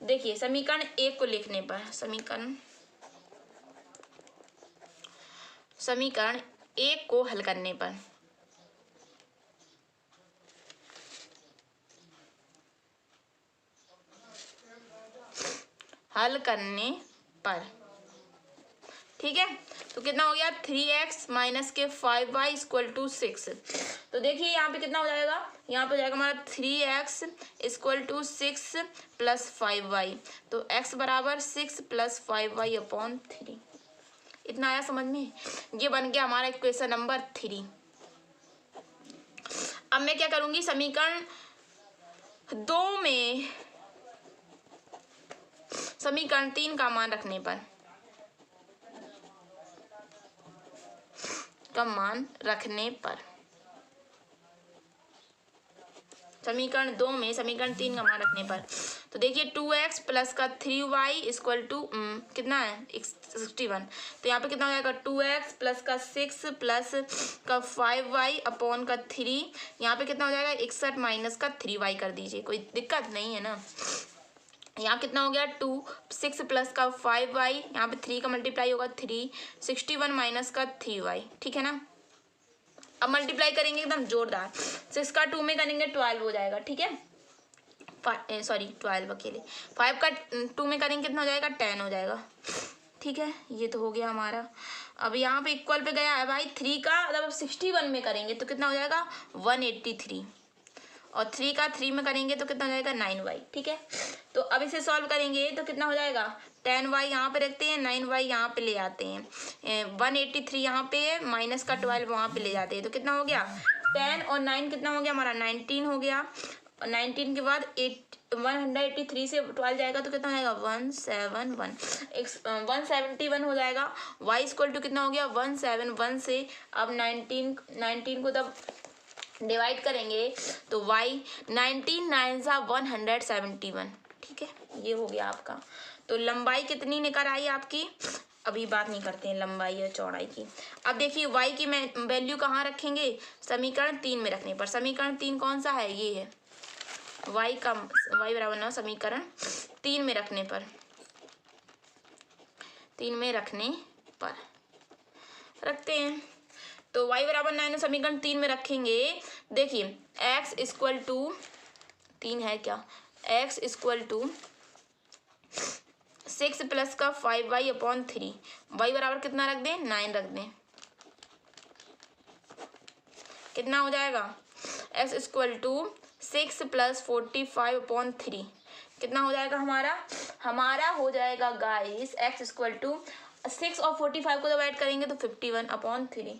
देखिए समीकरण 1 को लिखने पर, समीकरण समीकरण 1 को हल करने पर। हल करने पर, ठीक है। तो कितना हो गया 3x माइनस के 5y इक्वल टू 6। तो देखिए यहाँ पे कितना हो जाएगा, यहाँ पे हो जाएगा हमारा 3x equal to 6 plus 5y। तो x बराबर 6 प्लस 5y अपॉन 3। इतना आया समझ में? ये बन गया हमारा इक्वेशन नंबर 3। अब मैं क्या करूंगी, समीकरण 2 में समीकरण 3 का मान रखने पर, समीकरण 2 में समीकरण 3 का मान रखने पर, तो देखिए 2x प्लस का 3y इक्वल टू कितना है 61। तो यहाँ पे कितना हो जाएगा 2x प्लस का 6 प्लस का 5y अपॉन का 3। यहाँ पे कितना हो जाएगा 61 माइनस का 3y कर दीजिए, कोई दिक्कत नहीं है ना। यहाँ कितना हो गया 2 6 प्लस का 5y, यहाँ पे 3 का मल्टीप्लाई होगा 3, 61 माइनस का 3y, ठीक है ना। अब मल्टीप्लाई करेंगे एकदम जोरदार, 6 का 2 में करेंगे 12 हो जाएगा, ठीक है। 12 अकेले, 5 का 2 में करेंगे कितना हो जाएगा 10 हो जाएगा, ठीक है। ये तो हो गया हमारा। अब यहाँ पे इक्वल पे गया है भाई 3 का, मतलब 61 में करेंगे तो कितना हो जाएगा 183, और 3 का 3 में करेंगे तो कितना हो जाएगा 9y, ठीक है। तो अब इसे सॉल्व करेंगे तो कितना हो जाएगा 10y यहाँ पे रखते हैं, 9y यहाँ पे ले आते हैं, 183 यहाँ पे माइनस का 12 वहाँ पे ले जाते हैं, तो कितना हो गया 10 और 9 कितना हो गया हमारा 19 हो गया। और 19 के बाद 183 से 12 जाएगा तो कितना हो जाएगा 171 हो जाएगा। y इक्वल टू कितना हो गया 171 से अब 19 को तब डिवाइड करेंगे तो y 19 9 सा 171, ठीक है। ये हो गया आपका। तो लंबाई कितनी निकल आई आपकी, अभी बात नहीं करते हैं लंबाई और चौड़ाई की। अब देखिए y की वैल्यू कहाँ रखेंगे, समीकरण 3 में रखने पर। समीकरण 3 कौन सा है, ये है y बराबर ना, समीकरण 3 में रखने पर, 3 में रखने पर रखते हैं। तो y बराबर 9 समीकरण 3 में रखेंगे। देखिए x इक्वल टू 3 है क्या, x इक्वल टू 6 प्लस का 5y अपॉन 3, y बराबर कितना रख दें 9 रख दें, कितना हो जाएगा x equal to 6 plus 45 upon 3, कितना हो जाएगा हमारा हो जाएगा गाइस x इक्वल टू 6 और 45 को डिवाइड करेंगे तो 51 अपॉन 3।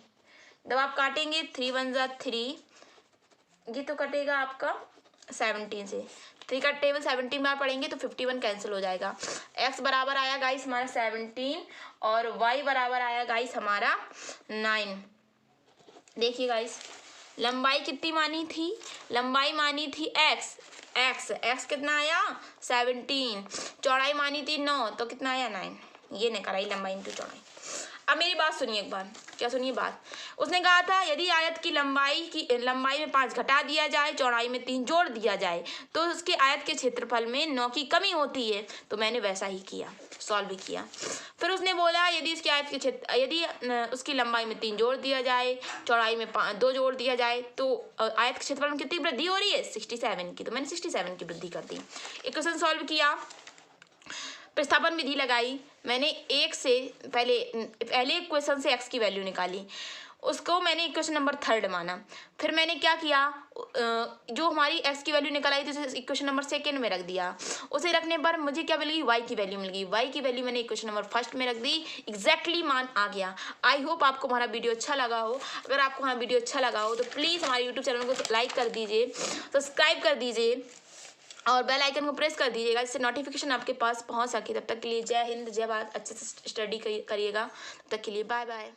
जब आप काटेंगे 3 1 जा 3, ये तो कटेगा आपका 17 से, 3 का टेबल 17 बार पढ़ेंगे तो 51 कैंसिल हो जाएगा। x बराबर आया गाइस हमारा 17 और y बराबर आया गाइस हमारा 9। देखिए गाइस लंबाई कितनी मानी थी, लंबाई मानी थी x कितना आया 17, चौड़ाई मानी थी 9 तो कितना आया 9। ये निकल आई लंबाई इंटू चौड़ाई। अब मेरी बात सुनिए एक बार, क्या सुनिए बात। उसने कहा था यदि आयत की लंबाई में 5 घटा दिया जाए, चौड़ाई में 3 जोड़ दिया जाए तो उसके आयत के क्षेत्रफल में 9 की कमी होती है। तो मैंने वैसा ही किया, सॉल्व भी किया। फिर उसने बोला यदि उसकी लंबाई में 3 जोड़ दिया जाए, चौड़ाई में 2 जोड़ दिया जाए तो आयत के क्षेत्रफल में कितनी वृद्धि हो रही है 67 की। तो मैंने 67 की वृद्धि कर दी। इक्वेशन सॉल्व किया, प्रतिस्थापन विधि लगाई मैंने। एक से पहले इक्वेशन से x की वैल्यू निकाली, उसको मैंने इक्वेशन नंबर 3 माना। फिर मैंने क्या किया, जो हमारी x की वैल्यू निकल आई थी उसे इक्वेशन नंबर 2 में रख दिया। उसे रखने पर मुझे क्या मिल गई, y की वैल्यू मिल गई। y की वैल्यू मैंने इक्वेशन नंबर 1 में रख दी, एग्जैक्टली मान आ गया। आई होप आपको हमारा वीडियो अच्छा लगा हो। अगर आपको हमारा वीडियो अच्छा लगा हो तो प्लीज़ हमारे यूट्यूब चैनल को लाइक कर दीजिए, सब्सक्राइब कर दीजिए और बेल आइकन को प्रेस कर दीजिएगा जिससे नोटिफिकेशन आपके पास पहुंच सके। तब तक के लिए जय हिंद जय भारत, अच्छे से स्टडी करिएगा। तब तक के लिए बाय बाय।